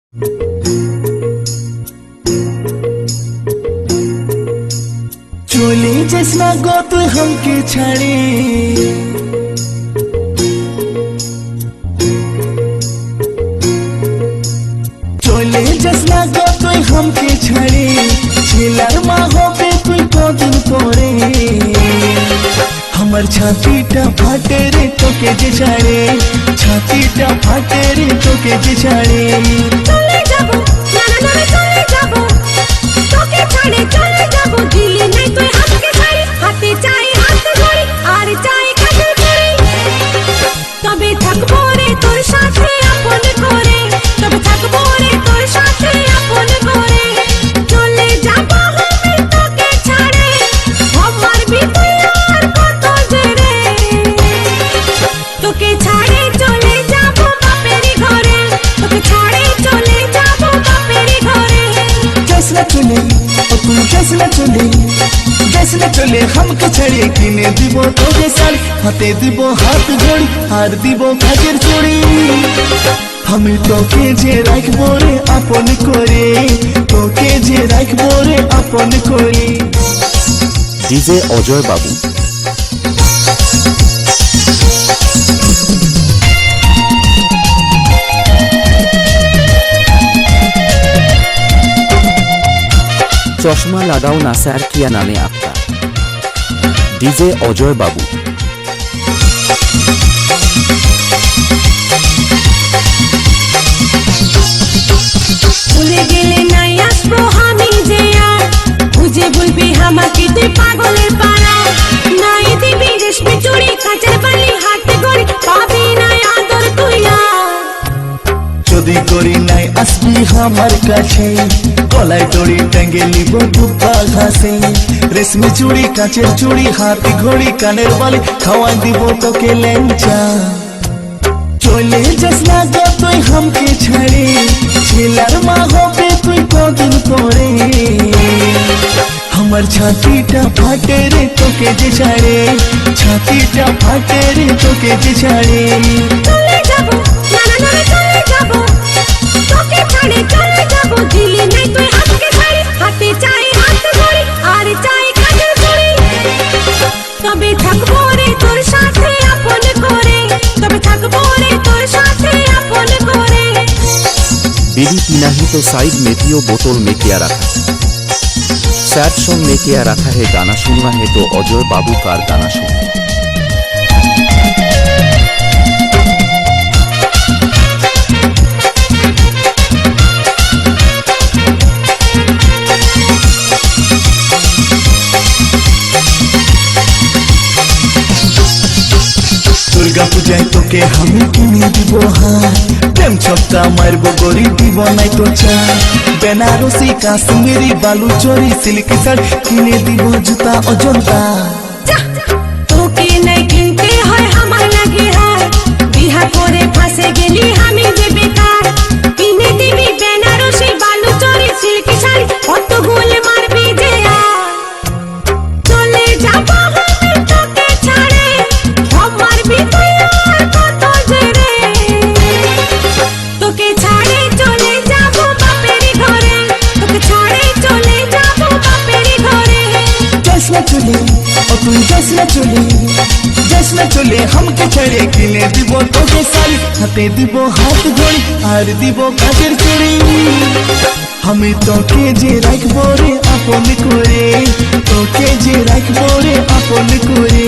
चले जैसना गो तू हमके छाड़े, चले जैसना गो तू हमके छाड़े, छिलार माहो पे तू को दिन पोरे, हमर छातीटा फाटे रे तो के जे छाड़े, छातीटा फाटे रे तो के जे छाड़े। चले जाबो नाना नाना चले जाबो তোকে ছাড়ে চলে যাবো দিলি নাই তুই হাতকে ছাড়ি হাতে চাই হাত ধরি আর চাই কাজল করি তবে থাকবো রে তোর সাথে আপন করে তবে থাকবো রে তোর সাথে আপন করে চলে যাবো আমি তোকে ছাড়ে আমার বিতুই আর কত জেরে তোকে ছাড়ে চলে যাবো বাপেরই ঘরে তোকে ছাড়ে চলে যাবো বাপেরই ঘরে जैसना चले तू जैसना चले, जैसना चले हमके छड़े किने दिबो तोगे साड़ी हाथे दिबो हाथ जोड़ी हार दिबो काजेर चूड़ी हमें तोके जे राखबो रे आपन करे तोके जे राखबो रे आपन करे। डीजे अजय बाबू चश्मा लागाओ ना स्যার किया नामे आपका डीजे अजय बाबू ভুলে গেলে নাই আসবো আমি যে আর বুঝে বলবি আমাকে তুই পাগলের পাড়া নাই দিবি রেশমি চুড়ি কাঁচের বালি হাতে গড়ি পাবি না আদর তুই যদি করি নাই আসবি আমার কাছে গলায় দড়ি টাঙ্গে নিব দুপা ঘাসে রেশমি চুড়ি কাঁচের চুড়ি হাতে ঘড়ি কানের বালি খাওয়া দিব তোকে লেঞ্চা চলে যাস না গো তুই हमके ছাড়ে ছিলার মা হবে তুই কদিন পরে আমার ছাতিটা ফাটে রে তোকে যে ছাড়ে ছাতিটা ফাটে রে তোকে যে ছাড়ে। চলে যাবো নানা নানা চলে যাবো তোকে ছাড়ে চলে যাবো দিলি নাই তুই হাতকে ছাড়ি হাতে চাই হাত ধরি আর চাই কাজল করি তবে থাকবো রে তোর সাথে আপন করে তবে থাকবো রে তোর সাথে আপন করে। बीड़ी पीना ही तो साइड में पियो बोतल में क्या रखा सैड सॉन्ग में क्या रखा है गाना सुनना है तो अजय बाबू का गाना सुनो। दुर्गा पूजाय तोके हमें किने দিব হার প্রেম ছক্কা মারবো গরি দিব নাই তো চা বেনারসি কাশ্মীরি বালু চরি সিল্ক শাড়ি কিনে দিব জুতা অজন্তা তোকে নাই কিনতে হয় আমার লাগে হার বিহা করে ফাঁসে গেলি আমি যে বেকার কিনে দিবি বেনারসি বালু চরি সিল্ক শাড়ি কত গোল মারবি যে চলে যাবো আমি তোকে ছাড়ে আমার বিতুই আর কত জেরে তোকে ছাড়ে চলে যাবো বাপেরই ঘরে তোকে ছাড়ে চলে যাবো বাপেরই ঘরে। जैसना चले तू जैसना चले, जैसना चले हमके छड़े किने দিব তোকে শাড়ি হাতে দিব হাত ঘড়ি আর দিব কাজের চুড়ি আমি তোকে যে রাখবো রে আপন করে তোকে যে রাখবো রে আপন করে।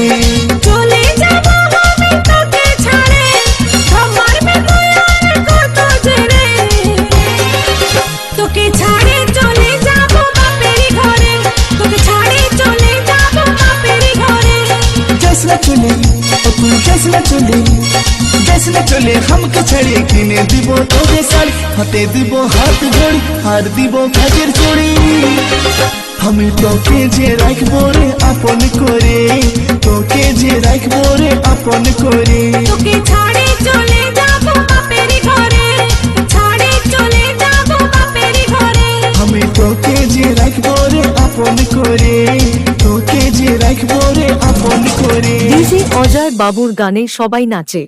চলে যাবো আমি তোকে ছাড়ে আমার বিতুই আর কত জেরে তোকে ছাড়ে চলে যাবো বাপেরই ঘরে তোকে ছাড়ে চলে যাবো বাপেরই ঘরে। जैसना चले तू जैसना चले, जैसना चले हमके छड़े किने দিব তোকে শাড়ি হাতে দিব হাত ঘড়ি আর দিব কাজের চুড়ি আমি তোকে যে রাখবো রে আপন করে তোকে যে রাখবো রে আপন করে। তোকে ছাড়ে চলে যাবো বাপেরই ঘরে ছাড়ে চলে যাবো বাপেরই ঘরে আমি তোকে যে রাখবো রে আপন করে তোকে যে রাখবো রে আপন করে। ডিজে অজয় বাবুর গানে সবাই নাচে।